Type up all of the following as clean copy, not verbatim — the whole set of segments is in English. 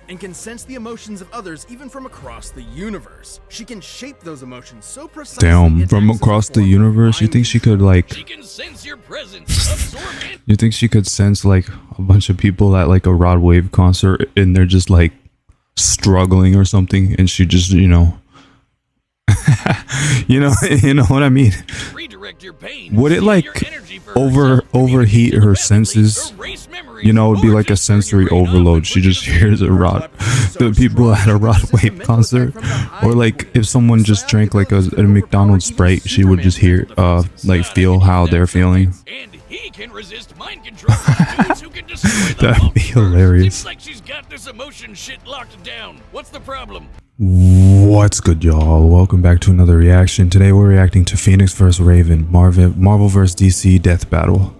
and can sense the emotions of others even from across the universe. She can shape those emotions so precisely. Damn, from across the universe, you think she could like... She can sense your presence, absorb it. You think she could sense like a bunch of people at like a Rod Wave concert and they're just like struggling or something, and she just, you know... you know what I mean? Redirect your pain. Would it like overheat her senses? You know, it would be like a sensory overload. She just hears the people at a Rod Wave concert, or like if someone just drank like a McDonald's Sprite, she would just hear like feel how they're feeling. And he can resist mind control from dudes who can destroy the That'd be hilarious. Seems like she's got this emotion shit locked down. What's the problem? What's good, y'all? Welcome back to another reaction. Today we're reacting to Phoenix vs. Raven, Marvel vs. DC Death Battle.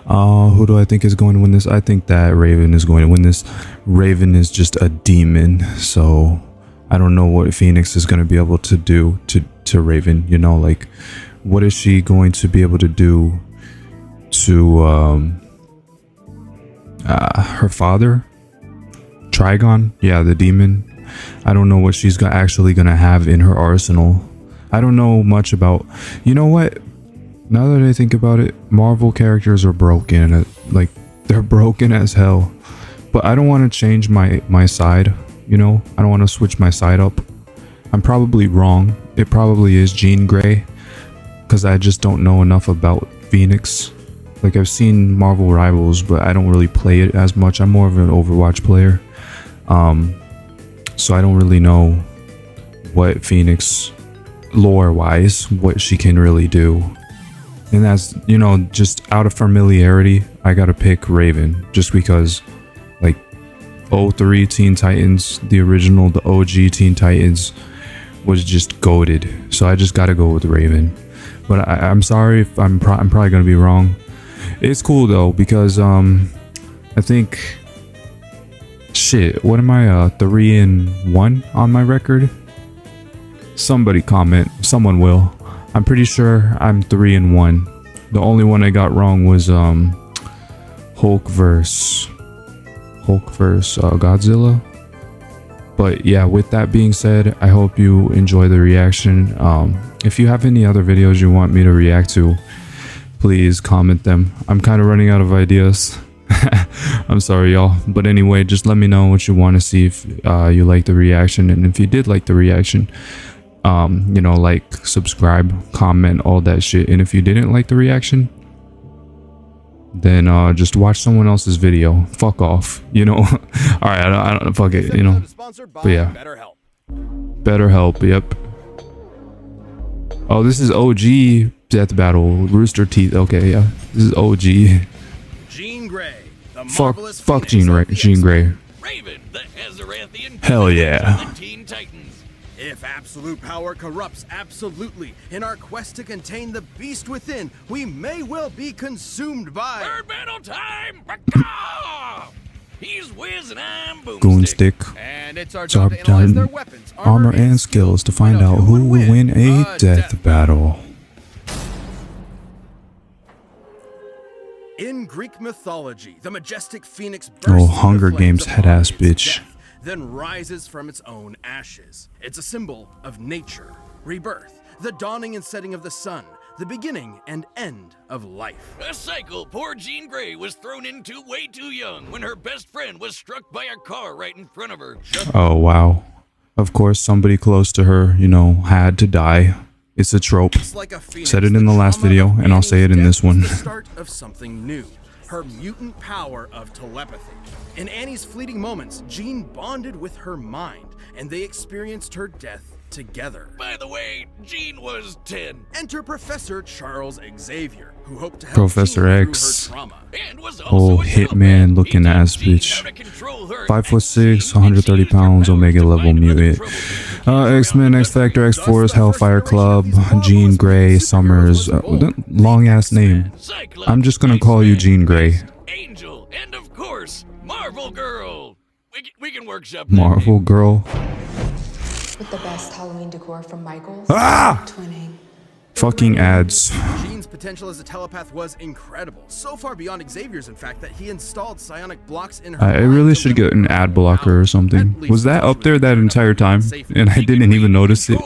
Who do I think is going to win this? I think that Raven is going to win this. Raven is just a demon, so I don't know what Phoenix is going to be able to do to Raven. You know, like, what is she going to be able to do to her father? Trigon? Yeah, the demon. I don't know what she's actually gonna have in her arsenal. I don't know much about... You know what? Now that I think about it, Marvel characters are broken. Like, they're broken as hell. But I don't want to change my side, you know? I don't want to switch my side up. I'm probably wrong. It probably is Jean Grey, because I just don't know enough about Phoenix. Like, I've seen Marvel Rivals, but I don't really play it as much. I'm more of an Overwatch player. So I don't really know what Phoenix, lore-wise, what she can really do. And that's, you know, just out of familiarity, I gotta pick Raven. Just because, like, 03 Teen Titans, the original, the OG Teen Titans, was just goated. So I just gotta go with Raven. But I'm sorry if I'm probably gonna be wrong. It's cool, though, because, I think... Shit, what am I, 3-1 on my record? Somebody comment, someone will. I'm pretty sure I'm 3-1. The only one I got wrong was Hulk versus Godzilla. But yeah, with that being said, I hope you enjoy the reaction. If you have any other videos you want me to react to, please comment them. I'm kind of running out of ideas. I'm sorry, y'all, but anyway, just let me know what you want to see, if you like the reaction, and if you did like the reaction, you know, like, subscribe, comment, all that shit. And if you didn't like the reaction, then just watch someone else's video. Fuck off, you know. All right, I don't fuck it, you know. But yeah, BetterHelp. Yep. Oh, this is OG Death Battle, Rooster Teeth. Okay, yeah, this is OG. Jean Grey. Fuck Jean Grey. Raven, the Azarathian. Hell yeah. The Teen Titans. If absolute power corrupts absolutely, in our quest to contain the beast within, we may well be consumed by... Bird battle time! Baka! He's Wiz and I'm Boomstick. Goonstick. And it's our job to analyze their weapons, armor and skills to find out who will win a death battle. In Greek mythology, the majestic phoenix bursts Hunger Games head-ass bitch. Death, then rises from its own ashes. It's a symbol of nature, rebirth, the dawning and setting of the sun, the beginning and end of life. A cycle poor Jean Grey was thrown into way too young when her best friend was struck by a car right in front of her. Oh, wow. Of course, somebody close to her, you know, had to die. It's a trope. Like a phoenix, said it in the last video, and I'll say it in this one. The start of something new. Her mutant power of telepathy. In Annie's fleeting moments, Jean bonded with her mind, and they experienced her death together. By the way, Jean was 10. Enter Professor Charles Xavier, who hoped to help Professor Jean X. through her trauma. And was also Oh, hitman looking ass bitch. 5'6", 130 pounds, Omega level mutant. X-Men, X-Factor, X-Force, Hellfire Club, Jean Grey, Summers. Long ass name. I'm just gonna call you Jean Grey. Angel, and of course, Marvel Girl. We can workshop that Marvel name. Girl. With the best Halloween decor from Michaels. Ah! Twinning. Fucking ads. Jean's potential as a telepath was incredible, so far beyond Xavier's, in fact, that he installed psionic blocks in her I mind really to should get an limit her ad blocker or power. something. At least Was that until up there we that figured out entire how to time? safely And I keep didn't it even notice it.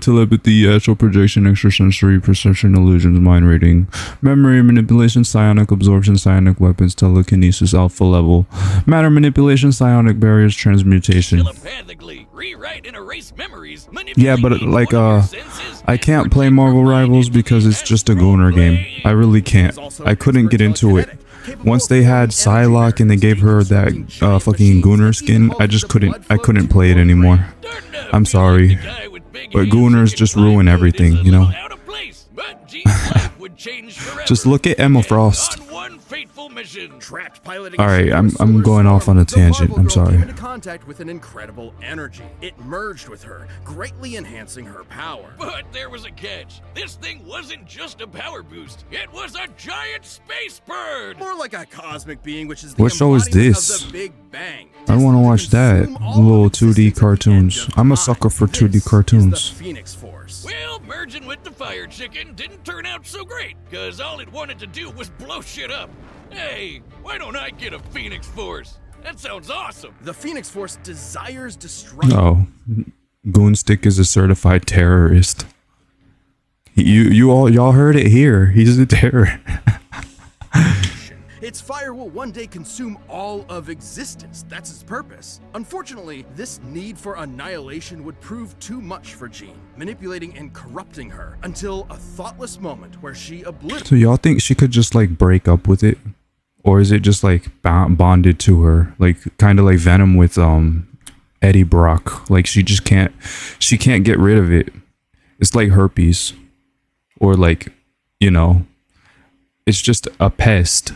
Telepathy, astral projection, extrasensory perception, illusions, mind reading, memory manipulation, psionic absorption, psionic weapons, telekinesis, alpha level, matter manipulation, psionic barriers, transmutation. Telepathically rewrite and erase memories. Yeah, but like, I can't play Marvel Rivals because it's just a Gooner game. I really can't. I couldn't get into it. Once they had Psylocke and they gave her that fucking Gooner skin, I just couldn't play it anymore. I'm sorry. But Gooners just ruin everything, you know? Just look at Emma Frost. Alright, I'm going off on a tangent. I'm sorry. Came into contact with an incredible energy. It merged with her, greatly enhancing her power. But there was a catch. This thing wasn't just a power boost. It was a giant space bird. More like a cosmic being, which is the What show is embodiment this? of the Big Bang. I want to watch that. Consume all Little of 2D existence cartoons. at the end of I'm a time. sucker for 2D This is cartoons. the Phoenix Force. Well, merging with the fire chicken didn't turn out so great, cause all it wanted to do was blow shit up. Hey, why don't I get a Phoenix Force? That sounds awesome. The Phoenix Force desires destruction. Oh, Goonstick is a certified terrorist. Y'all heard it here. He's a terror. Its fire will one day consume all of existence. That's its purpose. Unfortunately, this need for annihilation would prove too much for Jean, manipulating and corrupting her until a thoughtless moment where she obliterated. So y'all think she could just like break up with it, or is it just like bonded to her, like kind of like Venom with Eddie Brock? Like she can't get rid of it. It's like herpes, or like, you know, it's just a pest.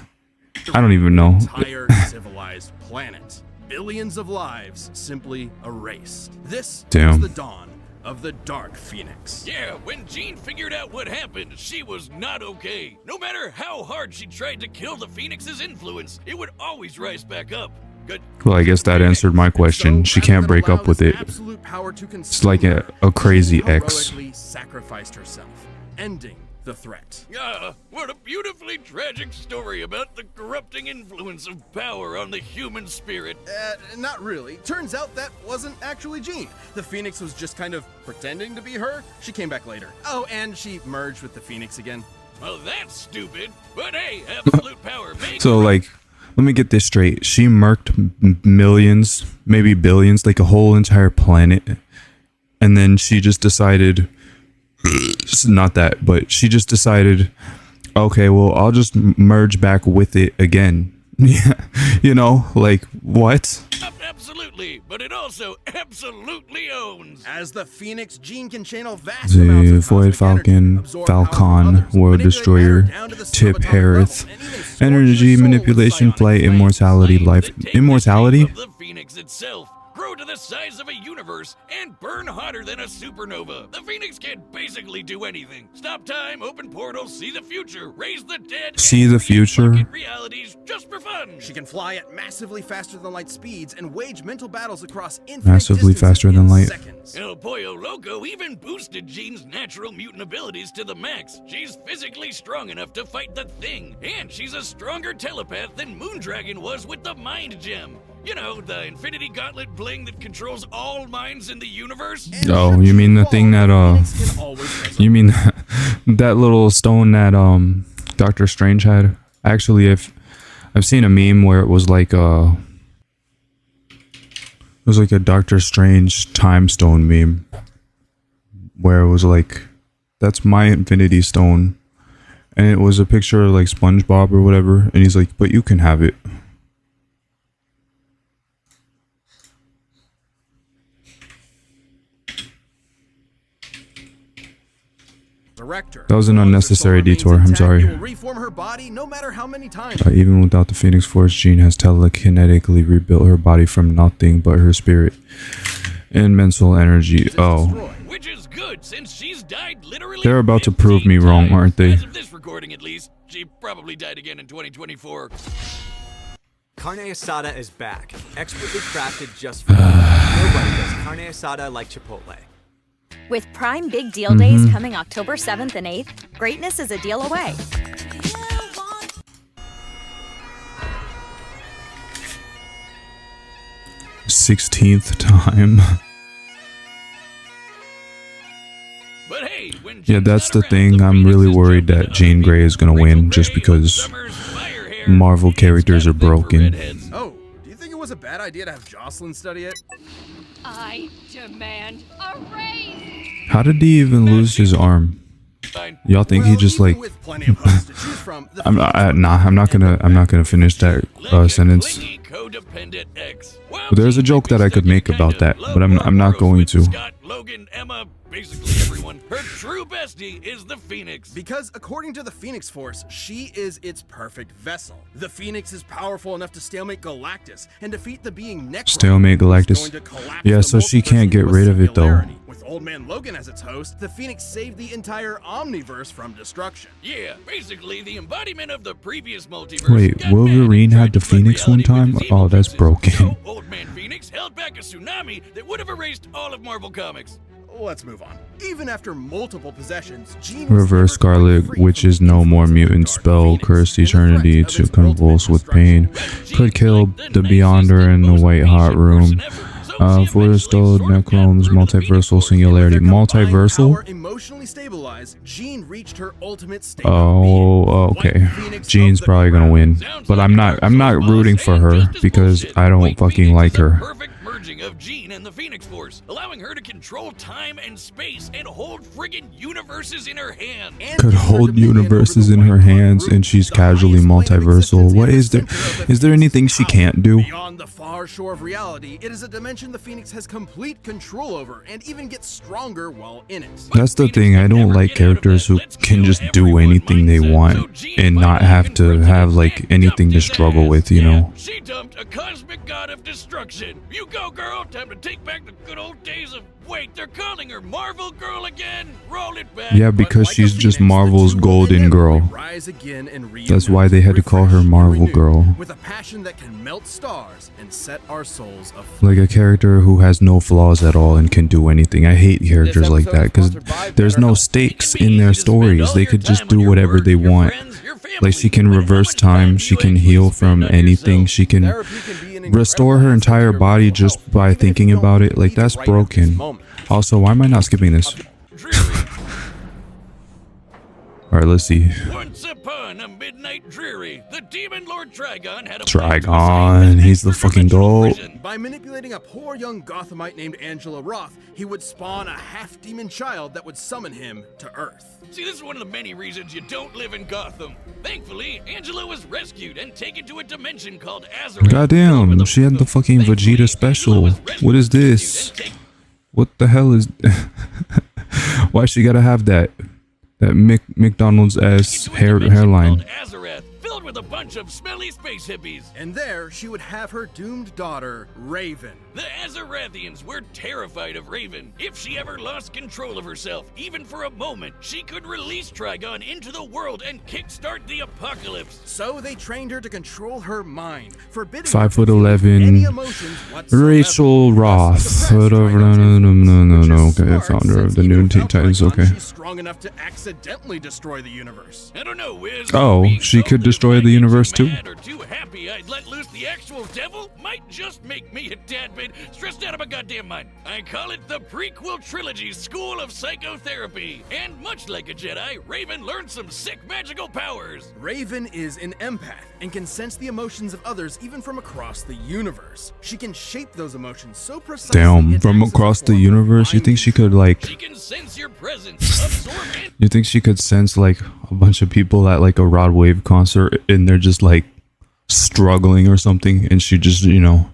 I don't even know. Entire civilized planet. Billions of lives simply erased. This Damn. was the dawn of the Dark Phoenix. Yeah, when Jean figured out what happened, she was not okay. No matter how hard she tried to kill the Phoenix's influence, it would always rise back up. Good. Well, I guess that answered my question. She can't break up with it. It's like a crazy ex. Heroically sacrificed herself, ending the threat. Yeah, what a beautifully tragic story about the corrupting influence of power on the human spirit. Not really. Turns out that wasn't actually Jean. The Phoenix was just kind of pretending to be her. She came back later. Oh, and she merged with the Phoenix again. Well, that's stupid. But hey, absolute power makes. So like, let me get this straight. She murked millions, maybe billions, like a whole entire planet, and then she just decided. Not that, but she just decided, okay, well, I'll just merge back with it again. Yeah, you know, like what? Absolutely, but it also absolutely owns. As the Phoenix, Jean can channel vast amounts The of Void cosmic energy, Falcon, absorb power from Falcon, others, World manipulate Destroyer, matter down to the Tip subatomic Harith, level, and even scorch energy your soul with manipulation, psionic flight, flames. immortality, life, To take the immortality. shape of the Phoenix itself, grow to the size of a universe, and burn hotter than a supernova. The Phoenix can basically do anything. Stop time, open portals, see the future, raise the dead, See and the create future? pocket realities just for fun. She can fly at massively faster than light speeds and wage mental battles across infinite Massively distances faster in than light. seconds. El Pollo Loco even boosted Jean's natural mutant abilities to the max. She's physically strong enough to fight the Thing, and she's a stronger telepath than Moondragon was with the Mind Gem. You know, the Infinity Gauntlet bling that controls all minds in the universe? And Oh, should you she mean the fall, thing that, Phoenix can always resurrect. You mean that little stone that Doctor Strange had? Actually, if I've seen a meme where it was like a Doctor Strange time stone meme, where it was like, that's my Infinity Stone, and it was a picture of like SpongeBob or whatever, and he's like, but you can have it. Director. That was an As long as her unnecessary soul remains detour, I'm intact, sorry. It will reform her body no matter how many times. Even without the Phoenix Force, Jean has telekinetically rebuilt her body from nothing but her spirit and mental energy. Oh, Which is good, since she's died literally They're about to 15 prove me wrong, times. aren't they? As of this recording, at least. She probably died again in 2024. Carne asada is back, expertly crafted just for you. Nobody does carne asada like Chipotle. With Prime Big Deal Days coming October 7th and 8th, greatness is a deal away. 16th time. But hey, when Yeah, Jean's that's not the around, thing. the I'm Phoenix really is worried jumping that up Jean and Grey is gonna Rachel win Grey just of because Summer's fire hair. Marvel Phoenix characters got are a thing for broken. redheads. Oh, do you think it was a bad idea to have Jocelyn study it? I demand a raise! How did he even lose his arm? Fine. Y'all think he Well, just even like? with plenty of hosts to choose from, the I'm Phoenix not. would Nah, I'm not gonna. I'm not gonna finish that Like a sentence. clingy, codependent ex. Well, There's a Jean joke might be that I could stuck in make about kinda that, love but I'm not Ouroboros going with to. Scott, Logan, Emma, basically everyone. Her true bestie is the Phoenix. Because according to the Phoenix Force, she is its perfect vessel. The Phoenix is powerful enough to stalemate Galactus and defeat the being Necron. Stalemate who's Galactus. going to collapse Yeah, the so she multiverse can't get into a rid of it, though. singularity. With Old Man Logan as its host, the Phoenix saved the entire Omniverse from destruction. Yeah, basically the embodiment of the previous multiverse. Wait, got Wolverine mad and had the tried to fight Phoenix one reality with time? his evil Oh, that's fixes. broken. So, Old Man Phoenix held back a tsunami that would have erased all of Marvel Comics. Let's move on. Even after multiple possessions, Jean was Reverse never quite Scarlet, free which from is the no more influence of the mutant Dark spell, Phoenix cursed and the threat eternity of to its convulse ultimate with pain. destruction. Could kill the Beyonder in the White Hot Room. Forestalled Necrom's multiversal singularity. With her combined Multiversal? power emotionally stabilized, Jean reached her ultimate state of Oh, being. okay. White Phoenix Jean's of the probably gonna crown. win, Sounds but like I'm not Dark Souls rooting boss for and her just as because bullshit. I don't White fucking Phoenix like is the her. perfect merging of Jean and the Phoenix Force, allowing her to control time and space and hold friggin' universes in her hand. And Could give her hold dominion universes over in the her White Hot hands, Room, and she's the casually highest plane of multiversal. existence What and is there? the center of Is there the anything she power. can't do? Beyond the far shore of reality, it is a dimension the Phoenix has complete control over, and even gets stronger while in it. That's the thing. I don't like characters who can just do anything they want and not have to have like anything to struggle with, you know? She dumped a cosmic god of destruction. You go, girl. Time to take back the good old days of. Wait, they're calling her Marvel Girl again. Roll it back. Yeah, But because like she's the just Phoenix, the Marvel's two will golden inevitably girl. rise again and That's reunite, why they had to call her refreshed and Marvel renewed, Girl. with a passion that can melt stars and set our souls aflame. Like a character who has no flaws at all and can do anything. I hate characters like that because there's no stakes in their stories. They could just do whatever they want. Like she can reverse time, she can heal from anything, she can restore her entire body just by thinking about it. Like that's broken. Also, why am I not skipping this? Alright, let's see. Once upon a midnight dreary, the demon Lord Trigon had a Trigon, he's the fucking goat. By manipulating a poor young Gothamite named Angela Roth, he would spawn a half-demon child that would summon him to Earth. See, this is one of the many reasons you don't live in Gotham. Thankfully, Angela was rescued and taken to a dimension called Azarath. Goddamn, she had the fucking Vegeta special. What is this? What the hell is... Why she gotta have that? That McDonald's ass hairline. Azarath, filled with a bunch of smelly space hippies. And there, she would have her doomed daughter, Raven. The Azarathians were terrified of Raven. If she ever lost control of herself, even for a moment, she could release Trigon into the world and kickstart the apocalypse. So they trained her to control her mind, forbidding 5'11", any emotions whatsoever. Rachel Roth. Okay, founder of the new Teen Titans. Okay. She's strong enough to accidentally destroy the universe. I don't know, Wiz. Oh, Being she told could that destroy if I the get universe too too? mad or too happy I'd let loose the actual devil might just make me a tad bit stressed out of my goddamn mind. I call it the prequel trilogy School of Psychotherapy. And much like a Jedi, Raven learned some sick magical powers. Raven is an empath and can sense the emotions of others even from across the universe. She can shape those emotions so precisely. Damn, it from acts as a across the form of universe, you mind think she control. could like... She can sense your presence, absorb it. You think she could sense like a bunch of people at like a Rod Wave concert and they're just like struggling or something, and she just, you know,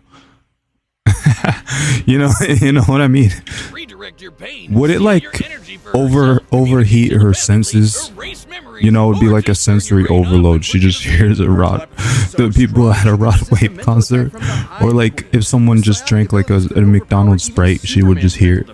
you know what I mean? Redirect your pain. Would it steal like your energy for herself, overheat her rapidly senses? erase memories, You know, it'd be or like a just turn your sensory brain off overload. and She put you just to sleep. hears a Rod, the people at a Rod Wave concert, or like if someone just drank like a McDonald's Sprite, she would just hear,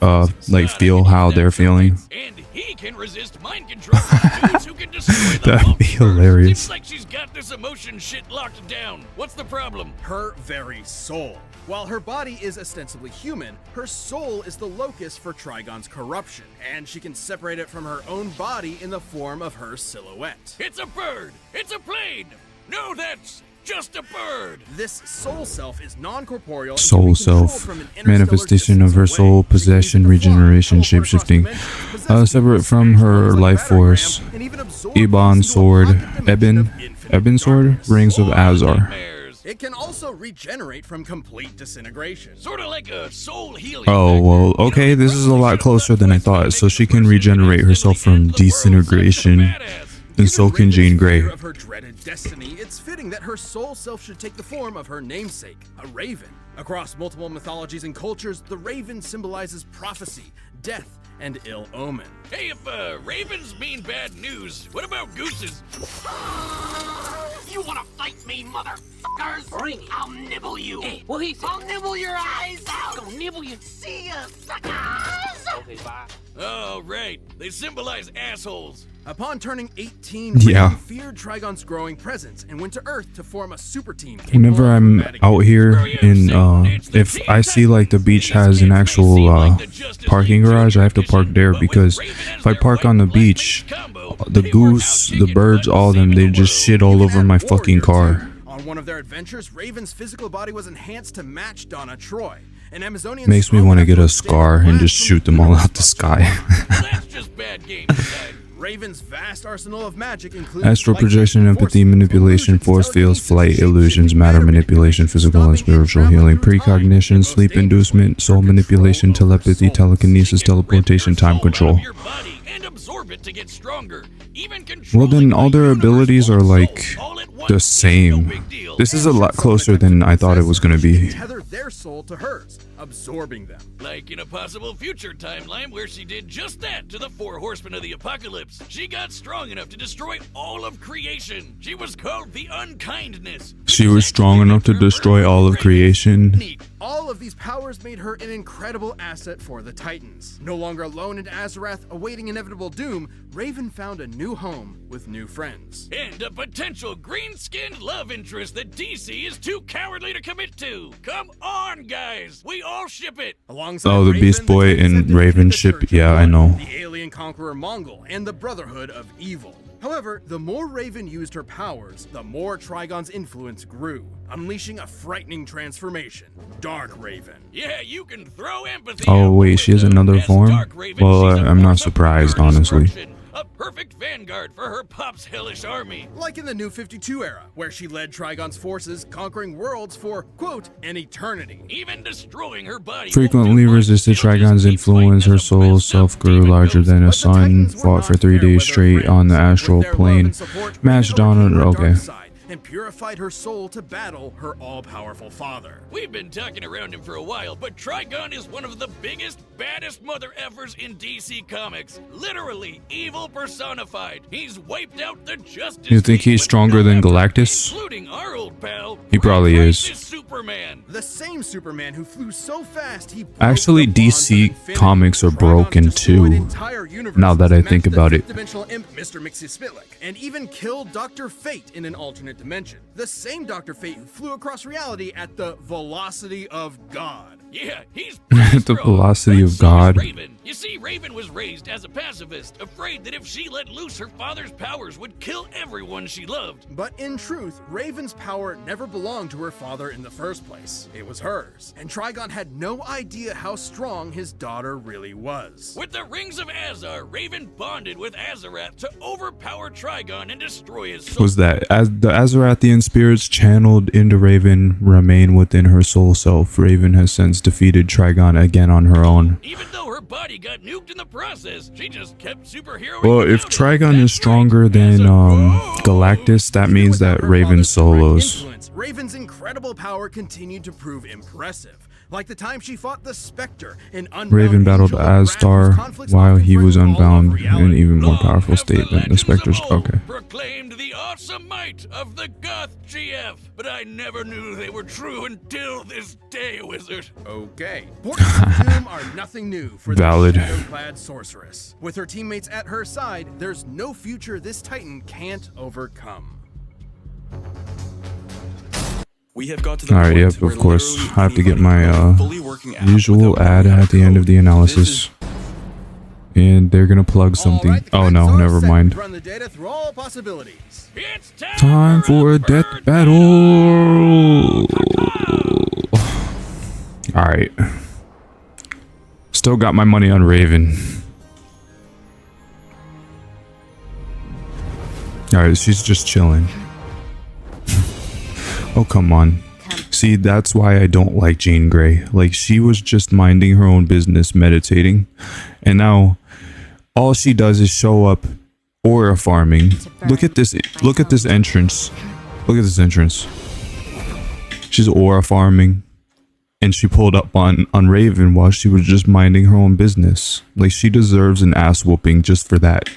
like feel how they're feeling. And he can resist mind control from dudes who can destroy the That'd be multiverse. hilarious. Seems like she's got this emotion shit locked down. What's the problem? Her very soul. While her body is ostensibly human, her soul is the locus for Trigon's corruption, and she can separate it from her own body in the form of her silhouette. It's a bird! It's a plane! No, that's just a bird! This soul self is non-corporeal. and can Soul be controlled self, from an interstellar manifestation distance of her away. soul, She can possession, use the fly, regeneration, teleport across shapeshifting, dimensions, possess separate people, from smash her buttons like life Battlegram, force. and even absorb Ebon things into a sword, pocket dimension of infinite Ebon sword, darkness. rings of Or Azar. nightmares. It can also regenerate from complete disintegration. Sort of like a soul healing. Oh, factor. well, You know, okay, they this is a probably lot should've closer left than I Westwood thought, to so make she the can person who regenerate herself instantly from ends the world such a disintegration. badass. And so Given can Raven's Jean Grey. fear of her dreaded destiny, it's fitting that her soul self should take the form of her namesake, a raven. Across multiple mythologies and cultures, the raven symbolizes prophecy, death, and ill omen. Hey, if ravens mean bad news, what about gooses? You wanna fight me, motherfuckers? Bring it. I'll nibble you. Hey, what he said? I'll nibble your eyes out. Gonna nibble you. See ya, suckers. Okay, bye. Oh, right. They symbolize assholes. Upon turning 18, Yeah. Raven feared Trigon's growing presence and went to Earth to form a super team. Whenever capable of I'm combating out him. here in, if I see like the beach has an actual parking garage, I have to park there because if I park on the beach, the goose, the birds, all of them, they just shit all over my fucking car. On one of their adventures, Raven's physical body was enhanced to match Donna Troy. An Amazonian Makes me strong want to enough get a withstand scar and blast just from shoot them all out the Thanos' sky. Well, that's just bad game design. Raven's vast arsenal of magic includes Astral light, projection, empathy, force, manipulation, illusions, force fields, telekinesis, flight, shape-shifting, illusions, matter matter manipulation, physical and spiritual healing, precognition, sleep inducement, soul manipulation, telepathy, telekinesis, teleportation, time control. Well, then all their abilities are like the same. This is a lot closer than I thought it was going to be. Tether their soul to hers, absorbing them. Like in a possible future timeline where she did just that to the 4 horsemen of the apocalypse. She got strong enough to destroy all of creation. She was called the Unkindness. She was strong enough to destroy all of creation. Neat. All of these powers made her an incredible asset for the Titans. No longer alone in Azarath, awaiting inevitable doom, Raven found a new home with new friends. And a potential green-skinned love interest that DC is too cowardly to commit to. Come on, guys. We all ship it. Alongside Oh, the Raven, Beast Boy Titans and have defeated Raven the ship, Church of yeah, I Blood, know. The alien conqueror Mongol, and the Brotherhood of Evil. However, the more Raven used her powers, the more Trigon's influence grew, unleashing a frightening transformation. Dark Raven. Yeah, you can throw empathy. Oh, out wait, the she has window. another As form? Dark Raven, Well, she's a I'm not force of surprised, pure honestly. destruction. A perfect vanguard for her pop's hellish army. Like in the New 52 era, where she led Trigon's forces, conquering worlds for, quote, an eternity. Even destroying her body. Frequently won't do much. resisted She'll just Trigon's keep influence, fighting her as a soul messed self up grew demon larger ghost. than a But the sun, Titans were fought not for 3 fair days weather straight on the friends. astral With their love plane, and support, matched Raven on overcame her, her dark okay. side and purified her soul to battle her all-powerful father. We've been talking around him for a while, but Trigon is one of the biggest, baddest mother effers in DC Comics. Literally, evil personified. He's wiped out the Justice You think League he's with stronger no than effort, Galactus? Including our old pal. He probably is. Superman. The same Superman who flew so fast he broke Actually, the bonds DC of infinity. comics are Trigon broken destroyed too, entire universes, now that I matched think the about it. fifth-dimensional imp Mr. Mxyzptlk, and even killed Dr. Fate in an alternate dimension. The same Dr. Fate who flew across reality at the velocity of God. Yeah, he's At the velocity of God. Raven. You see, Raven was raised as a pacifist, afraid that if she let loose her father's powers would kill everyone she loved. But in truth, Raven's power never belonged to her father in the first place. It was hers, and Trigon had no idea how strong his daughter really was. With the Rings of Azar, Raven bonded with Azarath to overpower Trigon and destroy his soul. Was that as the Azarathian spirits channeled into Raven remain within her soul self? Raven has since defeated Trigon again on her own. Even though her body got nuked in the process, she just kept superheroing. Well, if without it. Trigon is That's stronger right. than As a- Galactus, that Even means without that her Raven father's direct solos. influence, Raven's incredible power continued to prove impressive. Like the time she fought the Spectre, an unbound Raven battled angel of wrath whose Astar conflicts while often he was threatened all of unbound in an reality. even more Long powerful have state than the legends of Spectre's. old Okay. Proclaimed the awesome might of the Goth GF, but I never knew they were true until this day, Wizard. Okay. Portents of Doom are nothing new for Valid. the shadow-clad sorceress. With her teammates at her side, there's no future this Titan can't overcome. We have got to the All right, point yep, where of course. literally I have to get anybody my can build a fully working app usual without ad knowing how at to the end of code. the This analysis. is And they're gonna plug something. All right, the Oh no, connects are never set. mind. Run the data through all possibilities. It's Time for a death battle. All right. Still got my money on Raven. All right, she's just chilling. Oh, come on. See, that's why I don't like Jean Grey. Like, she was just minding her own business, meditating. And now all she does is show up aura farming. Look at this. Look at this entrance. Look at this entrance. She's aura farming. And she pulled up on Raven while she was just minding her own business. Like, she deserves an ass whooping just for that.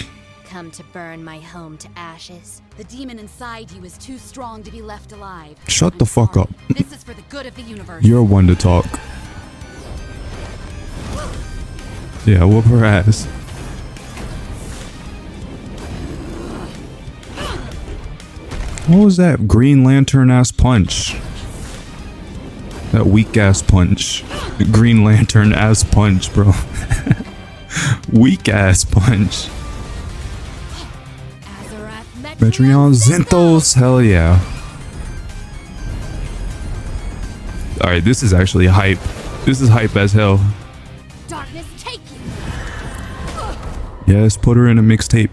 Come to burn my home to ashes. The demon inside you is too strong to be left alive. Shut the fuck up. This is for the good of the universe. You're one to talk. Yeah, whoop her ass. What was that Green Lantern ass punch? That weak ass punch. The Green Lantern ass punch, bro. Weak ass punch. Metreon Zinthos, hell yeah. Alright, this is actually hype. This is hype as hell. Darkness, take you. Yes, put her in a mixtape.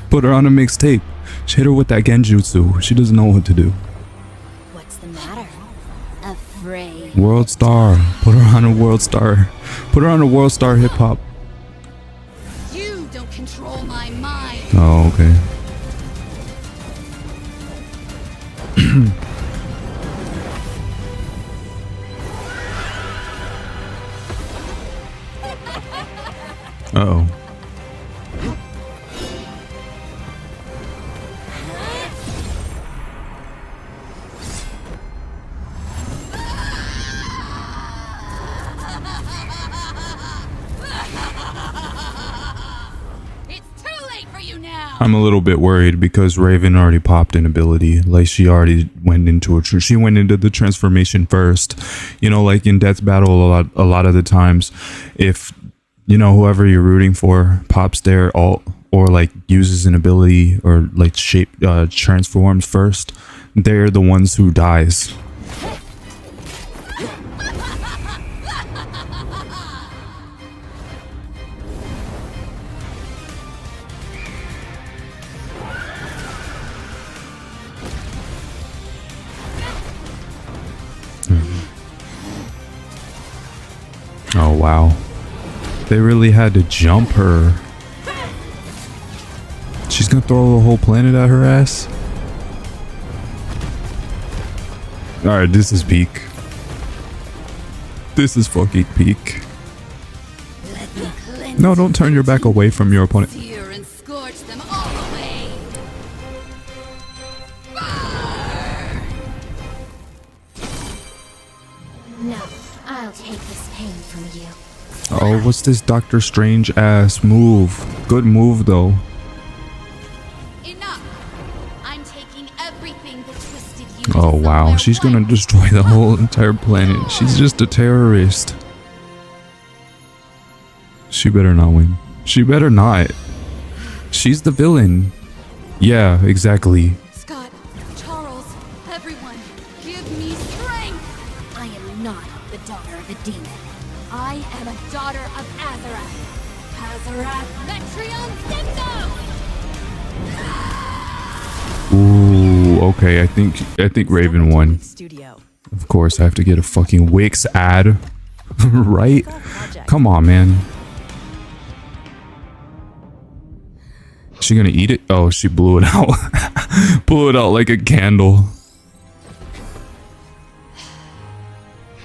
Put her on a mixtape. Hit her with that genjutsu. She doesn't know what to do. What's the matter? Afraid. World Star. Put her on a World Star. Put her on a World Star hip hop. You don't control my mind. Oh, okay. Uh-oh. I'm a little bit worried because Raven already popped an ability. Like, she already went into she went into the transformation first. You know, like in Death Battle, a lot of the times, if you know whoever you're rooting for pops their ult or like uses an ability or like transforms first, they're the ones who dies. Oh wow, they really had to jump her. She's gonna throw the whole planet at her ass. Alright, this is peak. This is fucking peak. No, don't turn your back away from your opponent. Sear and scorch them all away. No, I'll take this pain from you. Oh, what's this Doctor Strange ass move? Good move though. Enough. I'm taking everything that twisted you. Oh wow, she's gonna destroy the whole entire planet. She's just a terrorist. She better not win. She better not. She's the villain. Yeah, exactly. Scott, Charles, everyone, give me strength. I am not the daughter of a demon. I am a daughter of Azarath. Azarath Metreon Zinthos! Ooh, okay. I think Raven won. Of course, I have to get a fucking Wix ad, right? Come on, man. She gonna eat it? Oh, she blew it out. Blew it out like a candle.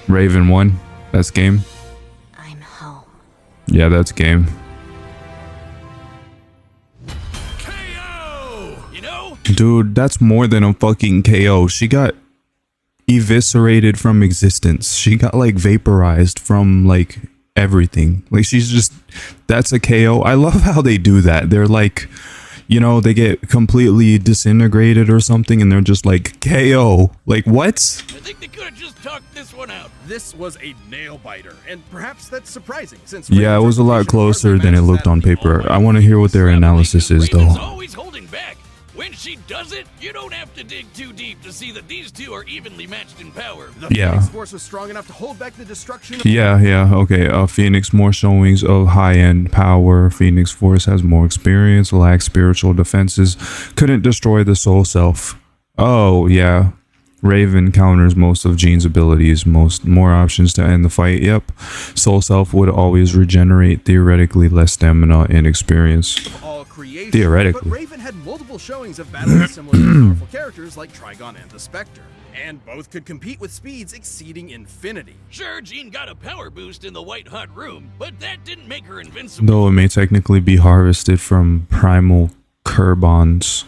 Raven won. That's game. I'm home. Yeah, that's game. You know? Dude, that's more than a fucking KO. She got eviscerated from existence. She got like vaporized from like everything. Like she's just, that's a KO. I love how they do that. They're like, you know, they get completely disintegrated or something and they're just like KO. Like what? I think they could have just talked this one out. This was a nail biter, and perhaps that's surprising since Yeah, it was a lot closer than it looked on paper. I want to hear what their analysis is Raven's though. always holding back. When she does it, you don't have to dig too deep to see that these two are evenly matched in power. The Yeah. Phoenix Force was strong enough to hold back the destruction of Yeah, okay. Phoenix more showings of high-end power. Phoenix Force has more experience, lacks spiritual defenses, couldn't destroy the soul self. Oh, yeah. Raven counters most of Jean's abilities, more options to end the fight. Yep. Soul self would always regenerate, theoretically less stamina and experience. all creation. Theoretically. But Raven had multiple showings of battling similarly powerful characters like Trigon and the Spectre, and both could compete with speeds exceeding infinity. Sure, Jean got a power boost in the white hot room, but that didn't make her invincible. Though it may technically be harvested from primal Kerbons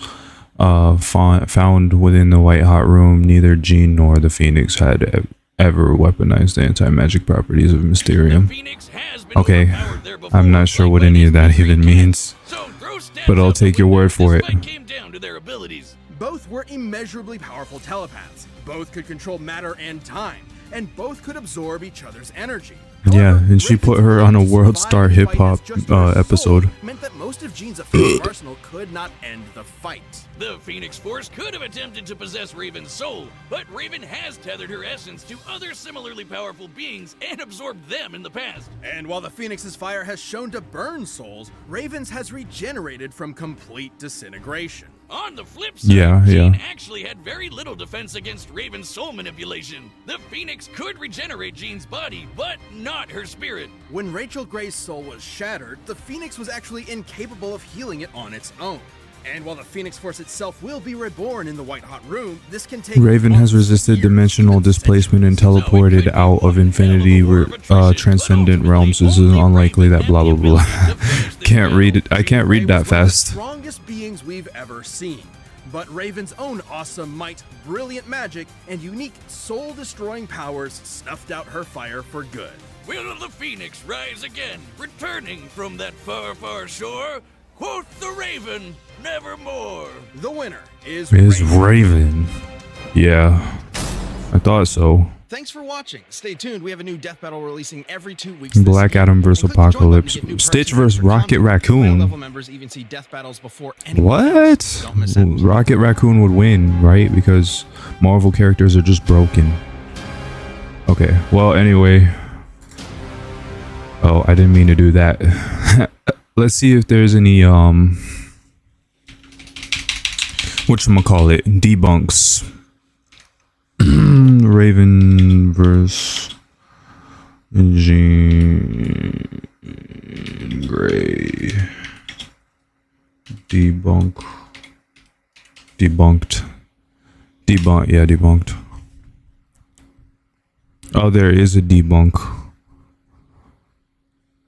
found within the white hot room, neither Jean nor the Phoenix had ever weaponized the anti-magic properties of The Mysterium. Phoenix has been Okay, overpowered there before, I'm not sure like what by any these of that three even cats. means, So throw stats but I'll out the take your window. word for This it. fight came down to their abilities. Both were immeasurably powerful telepaths. Both could control matter and time, and both could absorb each other's energy. Yeah, However, and she put Raven's her on a ability to World survive Star the hip fight hop as just her episode. soul meant that most of Jean's offensive arsenal could not end the fight. The Phoenix Force could have attempted to possess Raven's soul, but Raven has tethered her essence to other similarly powerful beings and absorbed them in the past. And while the Phoenix's fire has shown to burn souls, Raven's has regenerated from complete disintegration. On the flip side, Yeah. Jean actually had very little defense against Raven's soul manipulation. The Phoenix could regenerate Jean's body, but not her spirit. When Rachel Gray's soul was shattered, the Phoenix was actually incapable of healing it on its own. And while the Phoenix Force itself will be reborn in the White Hot Room, this can take Raven has months, resisted years, dimensional even displacement and centuries. teleported out of infinity transcendent realms. This is unlikely that blah blah blah. Can't read it. I can't read that Ray was one of the fast. strongest beings we've ever seen. But Raven's own awesome might, brilliant magic, and unique soul-destroying powers snuffed out her fire for good. Will the Phoenix rise again, returning from that far, far shore? Quoth the Raven, nevermore. The winner is Raven. Yeah, I thought so. Thanks for watching. Stay tuned. We have a new death battle releasing every 2 weeks. this Black year. Adam vs. And click the join button to Apocalypse. get new Stitch perks and vs. extra Rocket content. Raccoon. High level members even see death battles before anyone else. What? Don't miss out. Rocket Raccoon would win, right? Because Marvel characters are just broken. Okay, well, anyway. Oh, I didn't mean to do that. Let's see if there's any, whatchamacallit, debunks. Raven vs. Jean Grey. Debunked. Yeah, debunked. Oh, there is a debunk.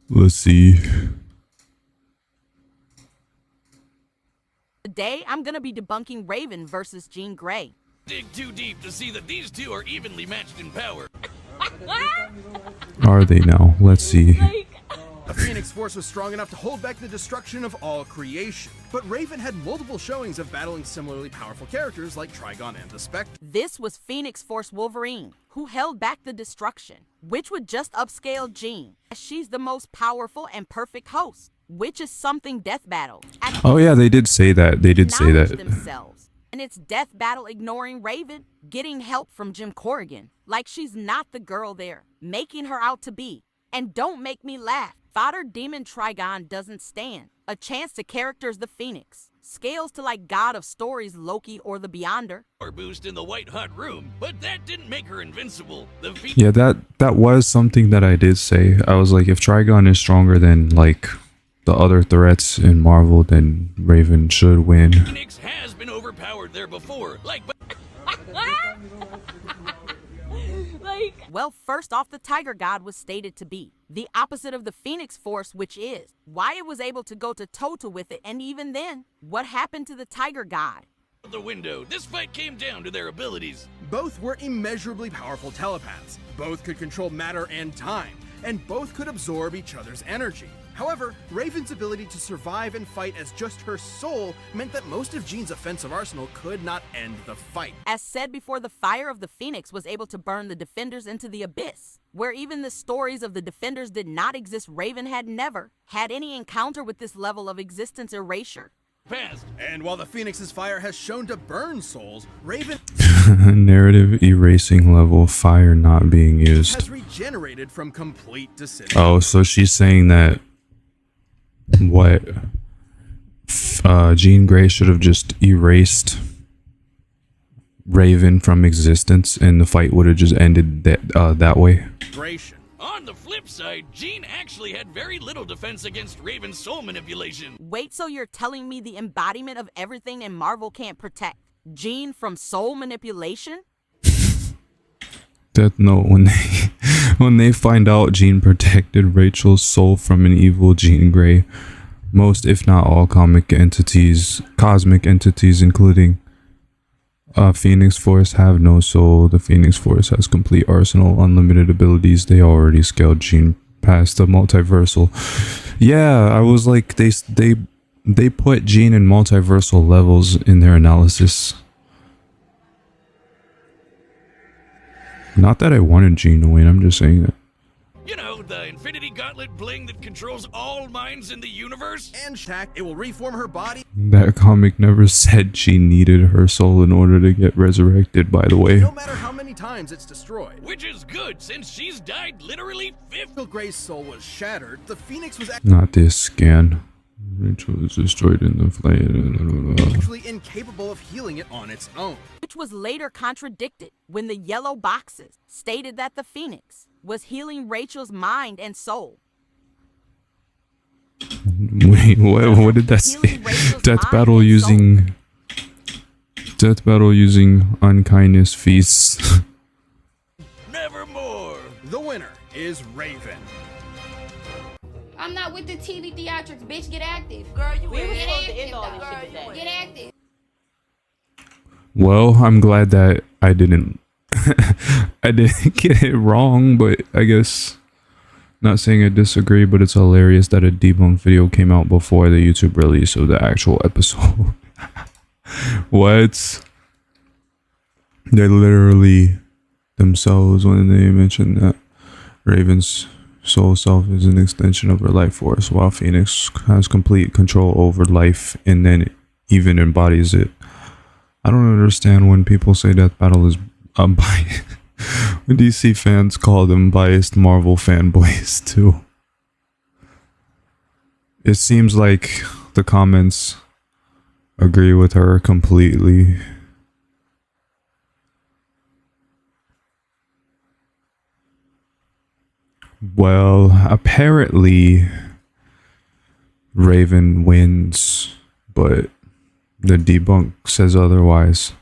Let's see. Today, I'm gonna be debunking Raven versus Jean Grey. Dig too deep to see that these two are evenly matched in power. Are they now? Let's see. The Phoenix Force was strong enough to hold back the destruction of all creation. But Raven had multiple showings of battling similarly powerful characters like Trigon and the Spectre. This was Phoenix Force Wolverine, who held back the destruction, which would just upscale Jean, as she's the most powerful and perfect host, which is something Death Battle. Oh yeah, they did say that. They did say acknowledge that. themselves. And it's Death Battle ignoring Raven, getting help from Jim Corrigan, like she's not the girl there, making her out to be. And don't make me laugh. Fodder Demon Trigon doesn't stand. A chance to characters the Phoenix. Scales to like God of Stories Loki or the Beyonder. Or boost in the white hot room, but that didn't make her invincible. The Phoenix Yeah, that was something that I did say. I was like, if Trigon is stronger than like the other threats in Marvel, then Raven should win. has been overpowered there before. Well, first off, the Tiger God was stated to be the opposite of the Phoenix Force, which is why it was able to go to toe-to with it. And even then, what happened to the Tiger God? the window. This fight came down to their abilities. Both were immeasurably powerful telepaths. Both could control matter and time, and both could absorb each other's energy. However, Raven's ability to survive and fight as just her soul meant that most of Jean's offensive arsenal could not end the fight. As said before, the fire of the Phoenix was able to burn the Defenders into the abyss. Where even the stories of the Defenders did not exist, Raven had never had any encounter with this level of existence erasure. Past. And while the Phoenix's fire has shown to burn souls, Raven Narrative erasing level, fire not being used. has regenerated from complete disintegration. Oh, so she's saying that what Jean Grey should have just erased Raven from existence and the fight would have just ended that way. On the flip side, Jean actually had very little defense against Raven's soul manipulation. Wait, so you're telling me the embodiment of everything in Marvel can't protect Jean from soul manipulation? Death Note, when they find out Jean protected Rachel's soul from an evil Jean Grey, most if not all cosmic entities including Phoenix Force have no soul. The Phoenix Force has complete arsenal, unlimited abilities. They already scaled Jean past the multiversal. Yeah, I was like, they put Jean in multiversal levels in their analysis. Not that I wanted Jean to win, I'm just saying that. You know, the Infinity Gauntlet bling that controls all minds in the universe? And it will reform her body. That comic never said she needed her soul in order to get resurrected, by the way. No matter how many times it's destroyed. Which is good, since she's died literally 50. Gray's soul was shattered. The Phoenix was Not this scan. Rachel was destroyed in the flame. actually incapable of healing it on its own. Which was later contradicted when the yellow boxes stated that the Phoenix was healing Rachel's mind and soul. Wait, what did that say? Death battle using unkindness feasts. Nevermore. The winner is Raven. I'm not with the TV theatrics, bitch. Get active. Girl, you Get ain't supposed to active, end all this though. shit today. Get active. Well, I'm glad that I didn't get it wrong, but I guess not saying I disagree, but it's hilarious that a debunked video came out before the YouTube release of the actual episode. What? They literally themselves, when they mentioned that Raven's soul self is an extension of her life force, while Phoenix has complete control over life and then even embodies it. I don't understand when people say Death Battle is biased. When DC fans call them biased Marvel fanboys too. It seems like the comments agree with her completely. Well, apparently Raven wins, but the debunk says otherwise.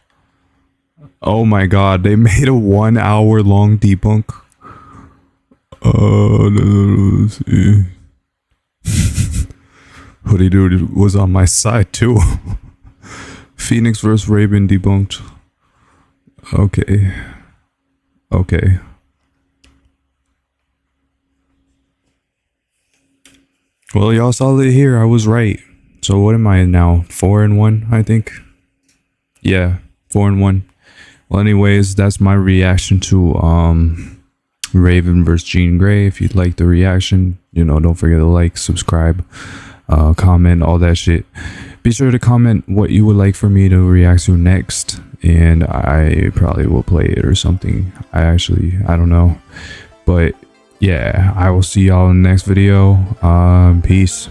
Oh my god, they made a 1 hour long debunk. Let's see. Hoodie Dude was on my side too. Phoenix vs. Raven debunked. Okay. Well, y'all saw it here. I was right. So what am I now? 4-1, I think. Yeah, 4-1. Well, anyways, that's my reaction to Raven vs. Jean Grey. If you'd like the reaction, don't forget to like, subscribe, comment, all that shit. Be sure to comment what you would like for me to react to next, and I probably will play it or something. I don't know. But yeah, I will see y'all in the next video. Peace.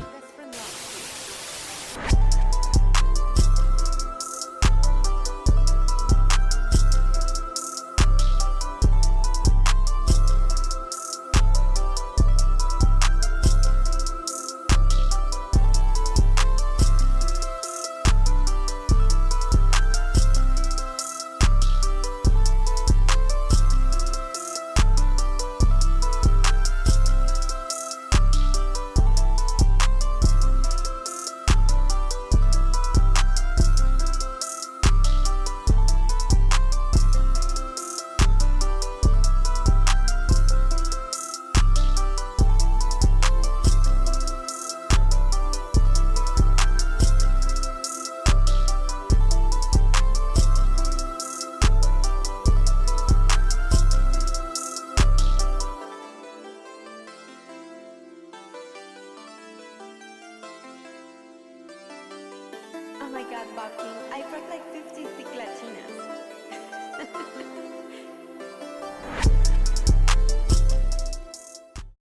Bob King. I brought like 50 thick Latinas.